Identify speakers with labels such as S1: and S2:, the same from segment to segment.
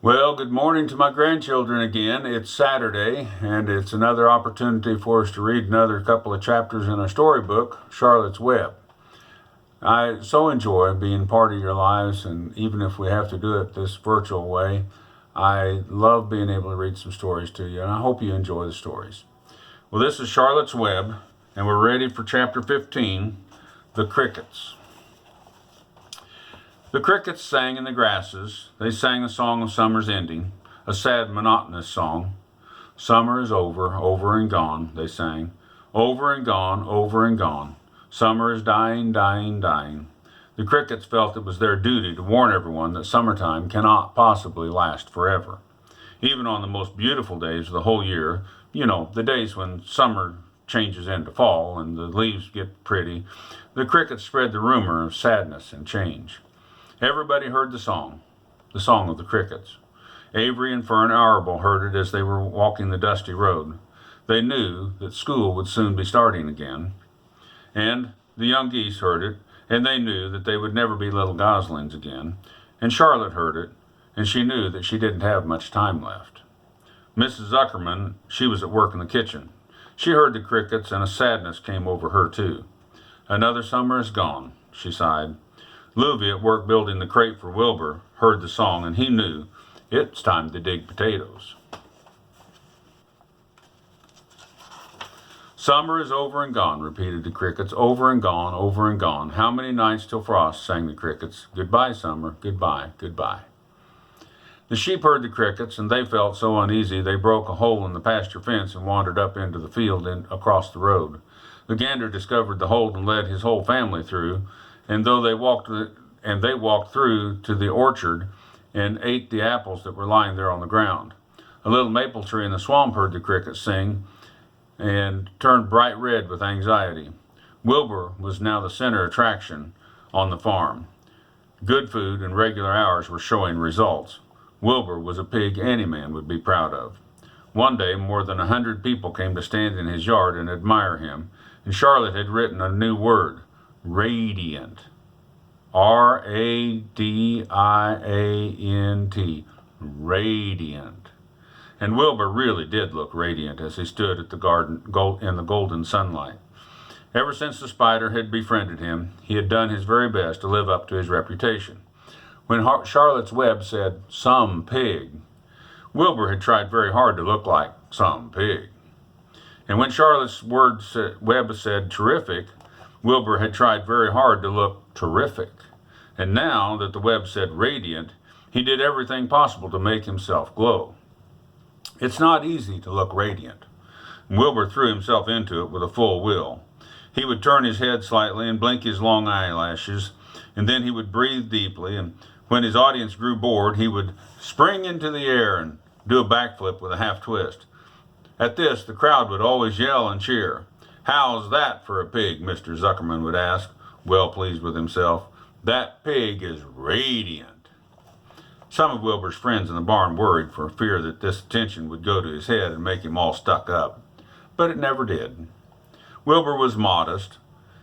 S1: Well, good morning to my grandchildren again. It's Saturday, and it's another opportunity for us to read another couple of chapters in our storybook, Charlotte's Web. I so enjoy being part of your lives, and even if we have to do it this virtual way, I love being able to read some stories to you, and I hope you enjoy the stories. Well, this is Charlotte's Web, and we're ready for chapter 15, The Crickets. The crickets sang in the grasses. They sang the song of summer's ending, a sad, monotonous song. Summer is over and gone, they sang. Over and gone, over and gone. Summer is dying, dying, dying. The crickets felt it was their duty to warn everyone that summertime cannot possibly last forever. Even on the most beautiful days of the whole year, the days when summer changes into fall and the leaves get pretty, the crickets spread the rumor of sadness and change. Everybody heard the song of the crickets. Avery and Fern Arable heard it as they were walking the dusty road. They knew that school would soon be starting again. And the young geese heard it, and they knew that they would never be little goslings again. And Charlotte heard it, and she knew that she didn't have much time left. Mrs. Zuckerman, she was at work in the kitchen. She heard the crickets, and a sadness came over her too. Another summer is gone, she sighed. Louie, at work building the crate for Wilbur, heard the song, and he knew it's time to dig potatoes. Summer is over and gone, repeated the crickets. Over and gone, over and gone. How many nights till frost, sang the crickets. Goodbye, summer, goodbye, goodbye. The sheep heard the crickets, and they felt so uneasy they broke a hole in the pasture fence and wandered up into the field and across the road. The gander discovered the hole and led his whole family through, and they walked through to the orchard and ate the apples that were lying there on the ground. A little maple tree in the swamp heard the crickets sing and turned bright red with anxiety. Wilbur was now the center attraction on the farm. Good food and regular hours were showing results. Wilbur was a pig any man would be proud of. One day, more than 100 people came to stand in his yard and admire him, and Charlotte had written a new word, radiant. R-A-D-I-A-N-T. Radiant. And Wilbur really did look radiant as he stood at the garden in the golden sunlight. Ever since the spider had befriended him, he had done his very best to live up to his reputation. When Charlotte's Web said, "some pig," Wilbur had tried very hard to look like some pig. And when Charlotte's Web said terrific, Wilbur had tried very hard to look terrific. And now that the web said radiant, he did everything possible to make himself glow. It's not easy to look radiant. Wilbur threw himself into it with a full will. He would turn his head slightly and blink his long eyelashes, and then he would breathe deeply, and when his audience grew bored, he would spring into the air and do a backflip with a half twist. At this, the crowd would always yell and cheer. "How's that for a pig?" Mr. Zuckerman would ask, well pleased with himself. "That pig is radiant." Some of Wilbur's friends in the barn worried for fear that this attention would go to his head and make him all stuck up. But it never did. Wilbur was modest.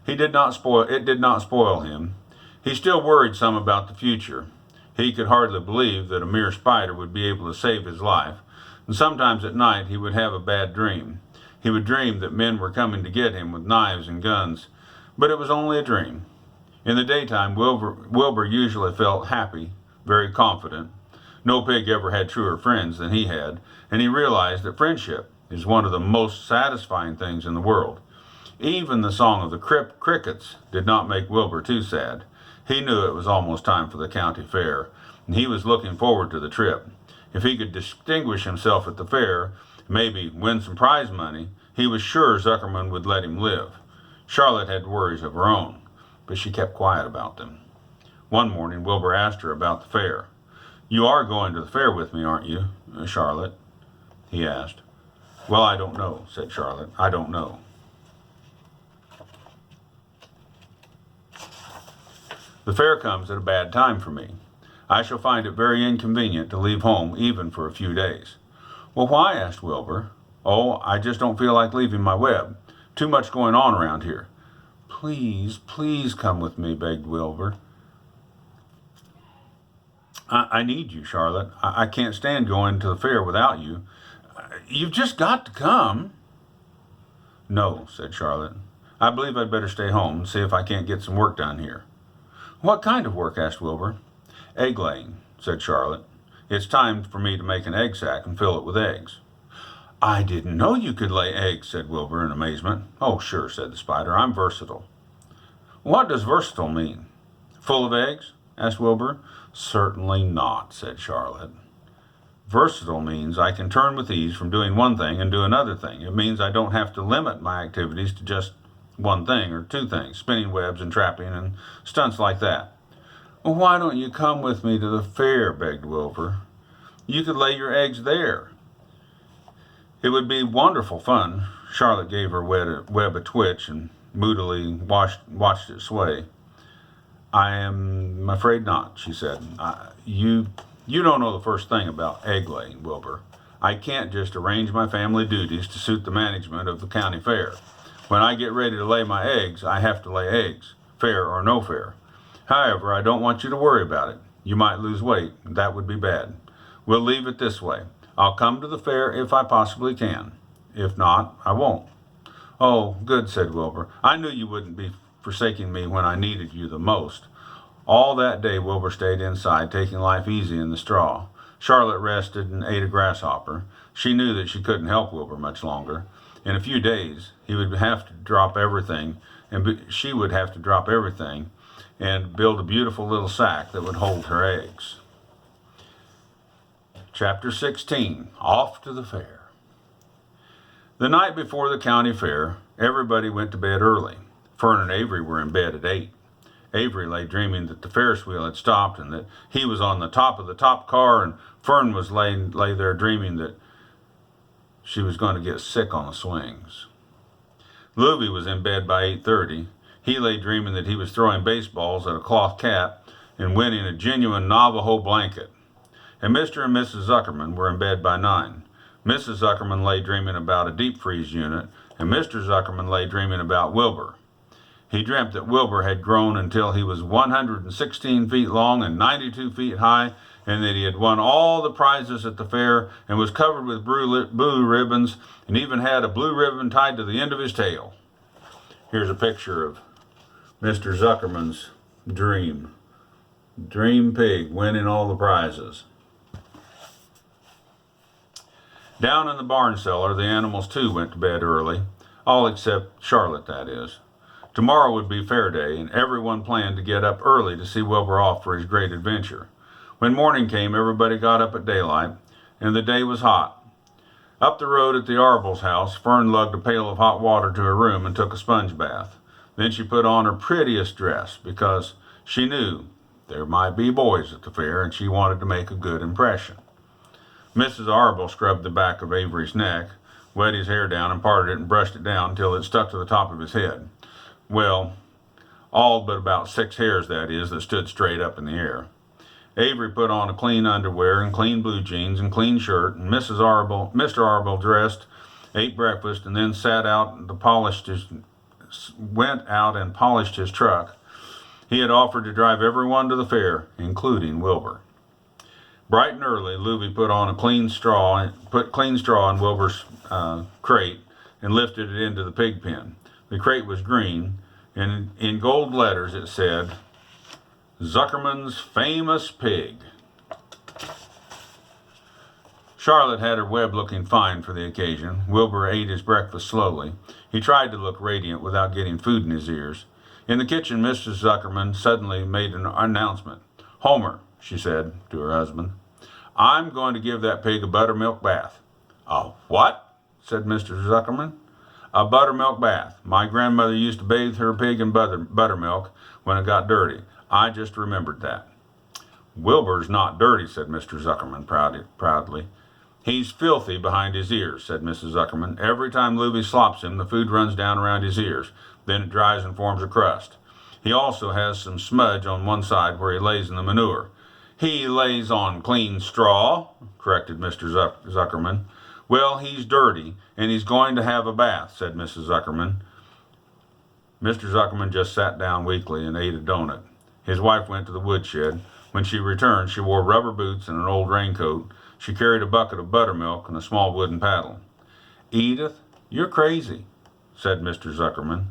S1: It did not spoil him. He still worried some about the future. He could hardly believe that a mere spider would be able to save his life, and sometimes at night he would have a bad dream. He would dream that men were coming to get him with knives and guns, but it was only a dream. In the daytime, Wilbur usually felt happy, very confident. No pig ever had truer friends than he had, and he realized that friendship is one of the most satisfying things in the world. Even the song of the crickets did not make Wilbur too sad. He knew it was almost time for the county fair, and he was looking forward to the trip. If he could distinguish himself at the fair, maybe win some prize money, he was sure Zuckerman would let him live. Charlotte had worries of her own, but she kept quiet about them. One morning, Wilbur asked her about the fair. "You are going to the fair with me, aren't you, Charlotte?" he asked. "Well, I don't know," said Charlotte. "I don't know." "The fair comes at a bad time for me. I shall find it very inconvenient to leave home even for a few days." "Well, why?" asked Wilbur. "Oh, I just don't feel like leaving my web. Too much going on around here." "Please, please come with me," begged Wilbur. I need you, Charlotte. I can't stand going to the fair without you. You've just got to come." "No," said Charlotte. "I believe I'd better stay home and see if I can't get some work done here." "What kind of work?" asked Wilbur. "Egg laying," said Charlotte. "It's time for me to make an egg sack and fill it with eggs." "I didn't know you could lay eggs," said Wilbur in amazement. "Oh, sure," said the spider. "I'm versatile." "What does versatile mean? Full of eggs?" asked Wilbur. "Certainly not," said Charlotte. "Versatile means I can turn with ease from doing one thing and do another thing. It means I don't have to limit my activities to just one thing or two things, spinning webs and trapping and stunts like that." "Well, why don't you come with me to the fair?" begged Wilbur. "You could lay your eggs there." "It would be wonderful fun." Charlotte gave her web a twitch and moodily watched it sway. "I am afraid not," she said. You don't know the first thing about egg laying, Wilbur. I can't just arrange my family duties to suit the management of the county fair. When I get ready to lay my eggs, I have to lay eggs, fair or no fair. However, I don't want you to worry about it. You might lose weight, and that would be bad. We'll leave it this way. I'll come to the fair if I possibly can. If not, I won't." "Oh, good," said Wilbur. "I knew you wouldn't be forsaking me when I needed you the most." All that day Wilbur stayed inside, taking life easy in the straw. Charlotte rested and ate a grasshopper. She knew that she couldn't help Wilbur much longer. In a few days, he would have to drop everything, and she would have to drop everything and build a beautiful little sack that would hold her eggs. Chapter 16, Off to the Fair. The night before the county fair, everybody went to bed early. Fern and Avery were in bed at 8. Avery lay dreaming that the Ferris wheel had stopped and that he was on the top of the top car, and Fern lay there dreaming that she was going to get sick on the swings. Louie was in bed by 8:30. He lay dreaming that he was throwing baseballs at a cloth cat and winning a genuine Navajo blanket. And Mr. and Mrs. Zuckerman were in bed by 9. Mrs. Zuckerman lay dreaming about a deep freeze unit, and Mr. Zuckerman lay dreaming about Wilbur. He dreamt that Wilbur had grown until he was 116 feet long and 92 feet high, and that he had won all the prizes at the fair and was covered with blue ribbons and even had a blue ribbon tied to the end of his tail. Here's a picture of Mr. Zuckerman's dream. Dream pig winning all the prizes. Down in the barn cellar, the animals too went to bed early, all except Charlotte, that is. Tomorrow would be fair day, and everyone planned to get up early to see Wilbur off for his great adventure. When morning came, everybody got up at daylight, and the day was hot. Up the road at the Arbles' house, Fern lugged a pail of hot water to her room and took a sponge bath. Then she put on her prettiest dress, because she knew there might be boys at the fair, and she wanted to make a good impression. Mrs. Arble scrubbed the back of Avery's neck, wet his hair down, and parted it and brushed it down until it stuck to the top of his head. Well, all but about 6 hairs, that is, that stood straight up in the air. Avery put on a clean underwear and clean blue jeans and clean shirt, and Mr. Arble dressed, ate breakfast, and then went out and polished his truck. He had offered to drive everyone to the fair, including Wilbur. Bright and early, Louie put clean straw in Wilbur's crate and lifted it into the pig pen. The crate was green, and in gold letters it said, "Zuckerman's Famous Pig." Charlotte had her web looking fine for the occasion. Wilbur ate his breakfast slowly. He tried to look radiant without getting food in his ears. In the kitchen, Mrs. Zuckerman suddenly made an announcement. "Homer," she said to her husband, "I'm going to give that pig a buttermilk bath." "A what?" said Mr. Zuckerman. "A buttermilk bath. My grandmother used to bathe her pig in buttermilk when it got dirty. I just remembered that." "Wilbur's not dirty," said Mr. Zuckerman proudly. "He's filthy behind his ears," said Mrs. Zuckerman. "Every time Louie slops him, the food runs down around his ears. Then it dries and forms a crust. He also has some smudge on one side where he lays in the manure." "He lays on clean straw," corrected Mr. Zuckerman. "Well, he's dirty, and he's going to have a bath," said Mrs. Zuckerman. Mr. Zuckerman just sat down weakly and ate a donut. His wife went to the woodshed. When she returned, she wore rubber boots and an old raincoat. She carried a bucket of buttermilk and a small wooden paddle. "Edith, you're crazy," said Mr. Zuckerman.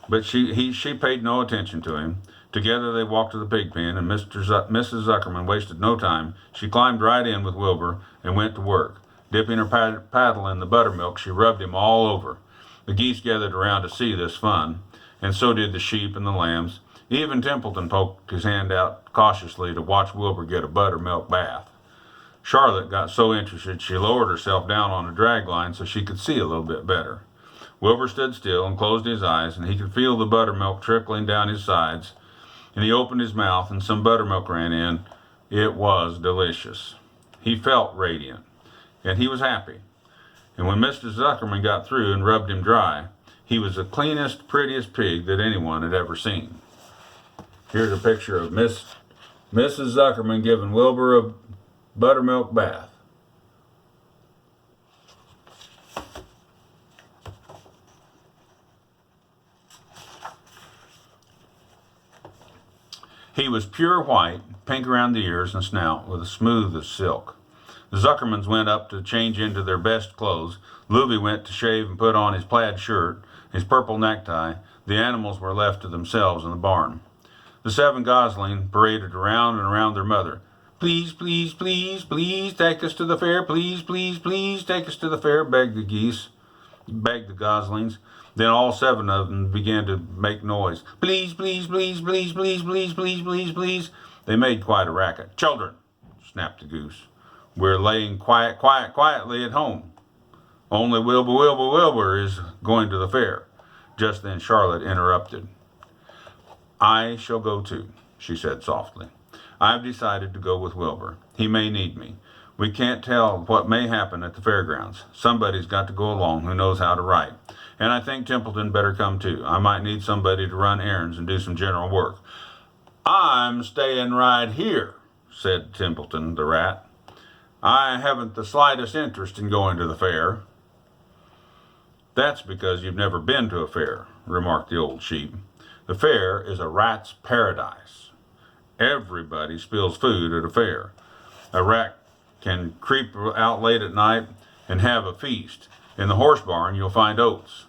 S1: But she paid no attention to him. Together they walked to the pig pen, and Mrs. Zuckerman wasted no time. She climbed right in with Wilbur and went to work. Dipping her paddle in the buttermilk, she rubbed him all over. The geese gathered around to see this fun, and so did the sheep and the lambs. Even Templeton poked his hand out cautiously to watch Wilbur get a buttermilk bath. Charlotte got so interested she lowered herself down on a drag line so she could see a little bit better. Wilbur stood still and closed his eyes, and he could feel the buttermilk trickling down his sides, and he opened his mouth and some buttermilk ran in. It was delicious. He felt radiant, and he was happy. And when Mr. Zuckerman got through and rubbed him dry, he was the cleanest, prettiest pig that anyone had ever seen. Here's a picture of Mrs. Zuckerman giving Wilbur a buttermilk bath. He was pure white, pink around the ears and snout, with a smooth as silk. The Zuckermans went up to change into their best clothes. Louie went to shave and put on his plaid shirt, his purple necktie. The animals were left to themselves in the barn. The 7 goslings paraded around and around their mother. "Please, please, please, please take us to the fair. Please, please, please take us to the fair," begged the goslings. Then all 7 of them began to make noise. "Please, please, please, please, please, please, please, please, please." They made quite a racket. "Children," snapped the goose, "we're laying quietly at home. Only Wilbur is going to the fair." Just then Charlotte interrupted. "I shall go too," she said softly. "I've decided to go with Wilbur. He may need me. We can't tell what may happen at the fairgrounds. Somebody's got to go along who knows how to write. And I think Templeton better come too. I might need somebody to run errands and do some general work." "I'm staying right here," said Templeton the rat. "I haven't the slightest interest in going to the fair." "That's because you've never been to a fair," remarked the old sheep. "The fair is a rat's paradise. Everybody spills food at a fair. A rat can creep out late at night and have a feast. In the horse barn you'll find oats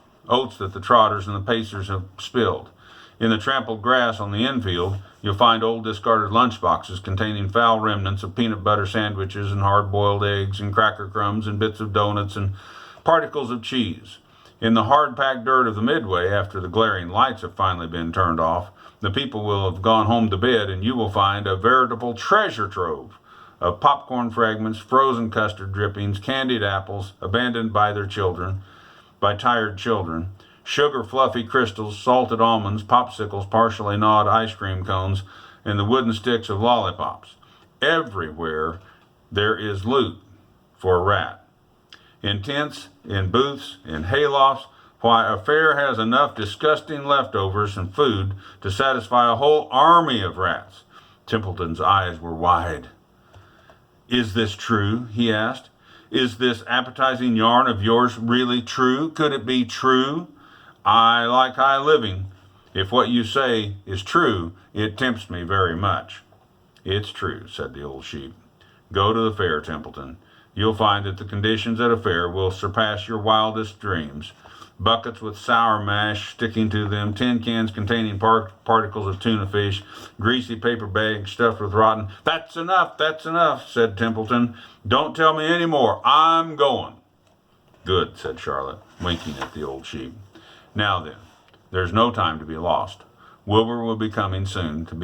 S1: that the trotters and the pacers have spilled. In the trampled grass on the infield you'll find old discarded lunch boxes containing foul remnants of peanut butter sandwiches and hard-boiled eggs and cracker crumbs and bits of donuts and particles of cheese. In the hard-packed dirt of the midway, after the glaring lights have finally been turned off, the people will have gone home to bed, and you will find a veritable treasure trove of popcorn fragments, frozen custard drippings, candied apples abandoned by tired children, sugar fluffy crystals, salted almonds, popsicles, partially gnawed ice cream cones, and the wooden sticks of lollipops. Everywhere there is loot for a rat. In tents, in booths, in haylofts. Why, a fair has enough disgusting leftovers and food to satisfy a whole army of rats." Templeton's eyes were wide. "Is this true?" he asked. "Is this appetizing yarn of yours really true? Could it be true? I like high living. If what you say is true, it tempts me very much." "It's true," said the old sheep. "Go to the fair, Templeton. You'll find that the conditions at a fair will surpass your wildest dreams. Buckets with sour mash sticking to them, tin cans containing particles of tuna fish, greasy paper bags stuffed with rotten—" That's enough, said Templeton. "Don't tell me any more. I'm going." "Good," said Charlotte, winking at the old sheep. "Now then, there's no time to be lost. Wilbur will be coming soon to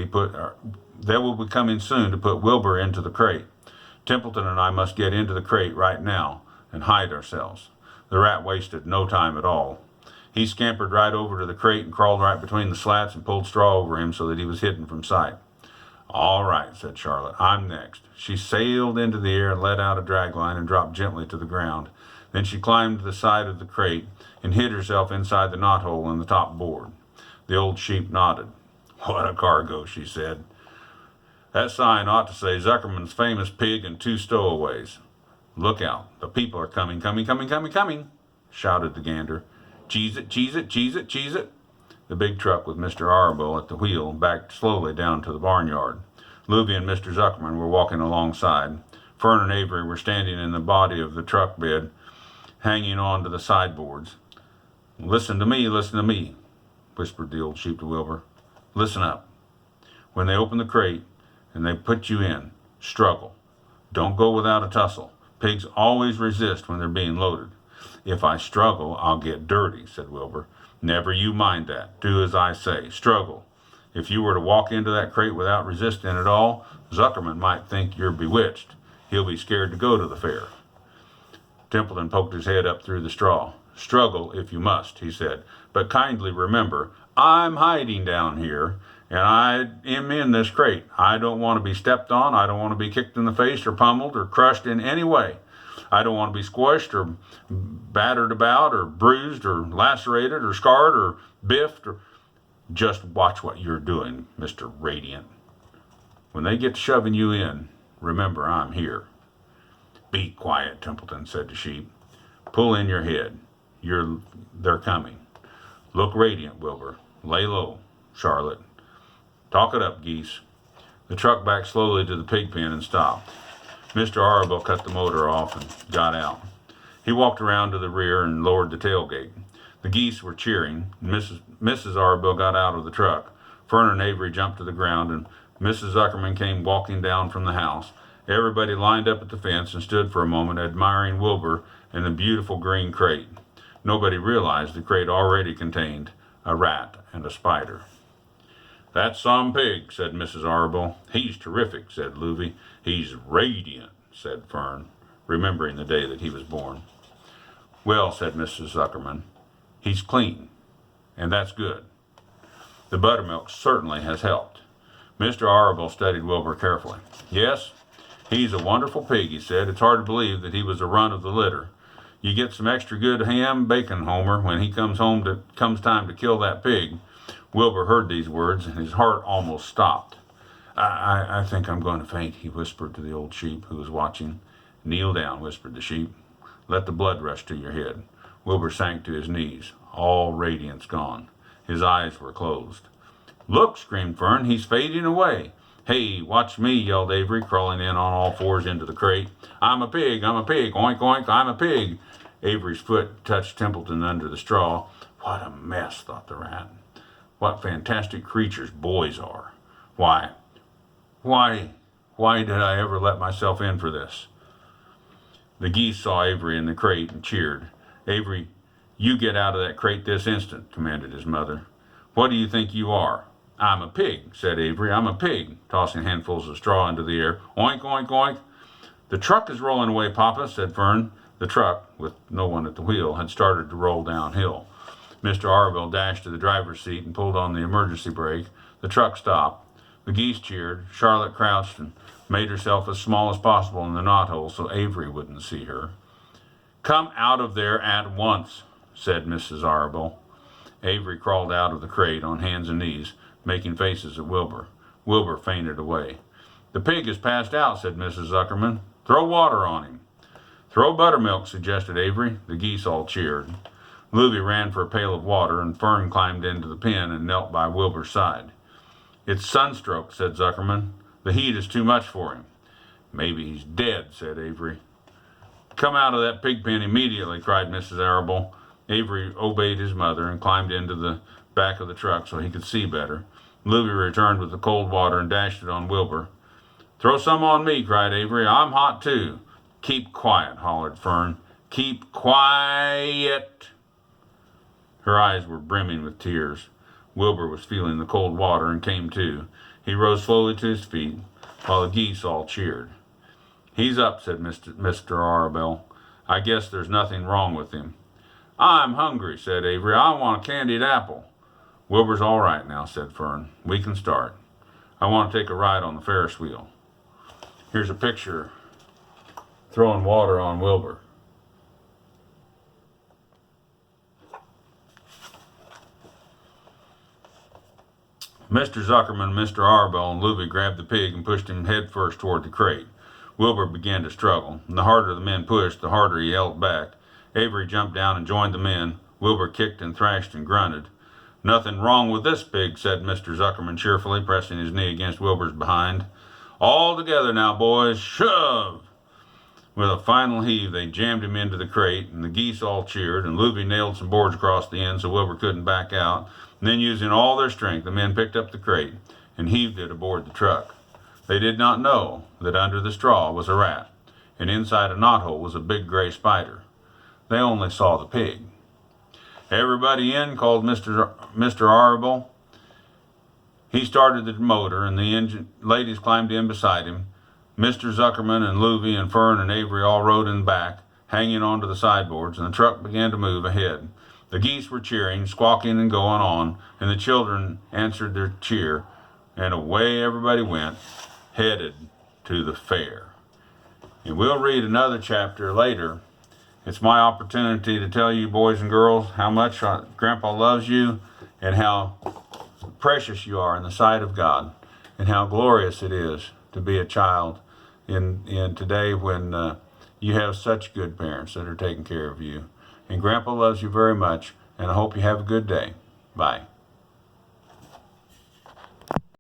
S1: put Wilbur into the crate. Templeton and I must get into the crate right now and hide ourselves." The rat wasted no time at all. He scampered right over to the crate and crawled right between the slats and pulled straw over him so that he was hidden from sight. "All right," said Charlotte. "I'm next." She sailed into the air and let out a drag line and dropped gently to the ground. Then she climbed to the side of the crate and hid herself inside the knothole in the top board. The old sheep nodded. "What a cargo," she said. "That sign ought to say Zuckerman's famous pig and 2 stowaways. Look out, the people are coming, shouted the gander. "Cheese it, cheese it, cheese it, cheese it." The big truck with Mr. Arable at the wheel backed slowly down to the barnyard. Louvie and Mr. Zuckerman were walking alongside. Fern and Avery were standing in the body of the truck bed, hanging on to the sideboards. Listen to me, whispered the old sheep to Wilbur. Listen up. When they open the crate and they put you in, struggle. Don't go without a tussle. Pigs always resist when they're being loaded. If I struggle, I'll get dirty, said Wilbur. Never you mind that. Do as I say. Struggle. If you were to walk into that crate without resisting at all, Zuckerman might think you're bewitched. He'll be scared to go to the fair. Templeton poked his head up through the straw. Struggle if you must, he said, but kindly remember, I'm hiding down here, and I am in this crate. I don't want to be stepped on. I don't want to be kicked in the face or pummeled or crushed in any way. I don't want to be squished or battered about or bruised or lacerated or scarred or biffed. Just watch what you're doing, Mr. Radiant. When they get to shoving you in, remember I'm here. Be quiet, Templeton said to Sheep. Pull in your head. They're coming. Look radiant, Wilbur. Lay low, Charlotte. Talk it up, Geese. The truck backed slowly to the pig pen and stopped. Mr. Arable cut the motor off and got out. He walked around to the rear and lowered the tailgate. The geese were cheering. Mrs. Arable got out of the truck. Fern and Avery jumped to the ground, and Mrs. Zuckerman came walking down from the house. Everybody lined up at the fence and stood for a moment admiring Wilbur and the beautiful green crate. Nobody realized the crate already contained a rat and a spider. That's some pig, said Mrs. Arable. He's terrific, said Louvie. He's radiant, said Fern, remembering the day that he was born. Well, said Mrs. Zuckerman, he's clean, and that's good. The buttermilk certainly has helped. Mr. Arable studied Wilbur carefully. Yes, he's a wonderful pig, he said. It's hard to believe that he was a run of the litter. You get some extra good ham bacon, Homer, when he comes time to kill that pig. Wilbur heard these words, and his heart almost stopped. I think I'm going to faint, he whispered to the old sheep who was watching. Kneel down, whispered the sheep. Let the blood rush to your head. Wilbur sank to his knees, all radiance gone. His eyes were closed. Look, screamed Fern, he's fading away. Hey, watch me, yelled Avery, crawling in on all fours into the crate. I'm a pig, oink, oink, I'm a pig. Avery's foot touched Templeton under the straw. What a mess, thought the rat. What fantastic creatures boys are. Why did I ever let myself in for this? The geese saw Avery in the crate and cheered. Avery, you get out of that crate this instant, commanded his mother. What do you think you are? I'm a pig, said Avery. I'm a pig, tossing handfuls of straw into the air. Oink, oink, oink. The truck is rolling away, Papa, said Fern. The truck, with no one at the wheel, had started to roll downhill. Mr. Arville dashed to the driver's seat and pulled on the emergency brake. The truck stopped. The geese cheered. Charlotte crouched and made herself as small as possible in the knothole so Avery wouldn't see her. Come out of there at once, said Mrs. Arville. Avery crawled out of the crate on hands and knees, making faces at Wilbur. Wilbur fainted away. The pig is passed out, said Mrs. Zuckerman. Throw water on him. Throw buttermilk, suggested Avery. The geese all cheered. Louvie ran for a pail of water, and Fern climbed into the pen and knelt by Wilbur's side. It's sunstroke, said Zuckerman. The heat is too much for him. Maybe he's dead, said Avery. Come out of that pig pen immediately, cried Mrs. Arable. Avery obeyed his mother and climbed into the back of the truck so he could see better. Louvie returned with the cold water and dashed it on Wilbur. Throw some on me, cried Avery. I'm hot too. Keep quiet, hollered Fern. Keep quiet. Her eyes were brimming with tears. Wilbur was feeling the cold water and came to. He rose slowly to his feet, while the geese all cheered. He's up, said Mr. Arabelle. I guess there's nothing wrong with him. I'm hungry, said Avery. I want a candied apple. Wilbur's all right now, said Fern. We can start. I want to take a ride on the Ferris wheel. Here's a picture throwing water on Wilbur. Mr. Zuckerman, Mr. Arabelle, and Louvie grabbed the pig and pushed him head first toward the crate. Wilbur began to struggle, and the harder the men pushed, the harder he held back. Avery jumped down and joined the men. Wilbur kicked and thrashed and grunted. Nothing wrong with this pig, said Mr. Zuckerman cheerfully, pressing his knee against Wilbur's behind. All together now, boys, shove! With a final heave, they jammed him into the crate, and the geese all cheered, and Luby nailed some boards across the end so Wilbur couldn't back out. And then, using all their strength, the men picked up the crate and heaved it aboard the truck. They did not know that under the straw was a rat, and inside a knothole was a big gray spider. They only saw the pig. "Everybody in," called Mr. Arable. He started the motor, and the engine ladies climbed in beside him. Mr. Zuckerman and Luby and Fern and Avery all rode in back, hanging onto the sideboards, and the truck began to move ahead. The geese were cheering, squawking and going on, and the children answered their cheer, and away everybody went, headed to the fair. And we'll read another chapter later. It's my opportunity to tell you, boys and girls, how much Grandpa loves you and how precious you are in the sight of God, and how glorious it is to be a child in today when you have such good parents that are taking care of you. And Grandpa loves you very much, and I hope you have a good day. Bye.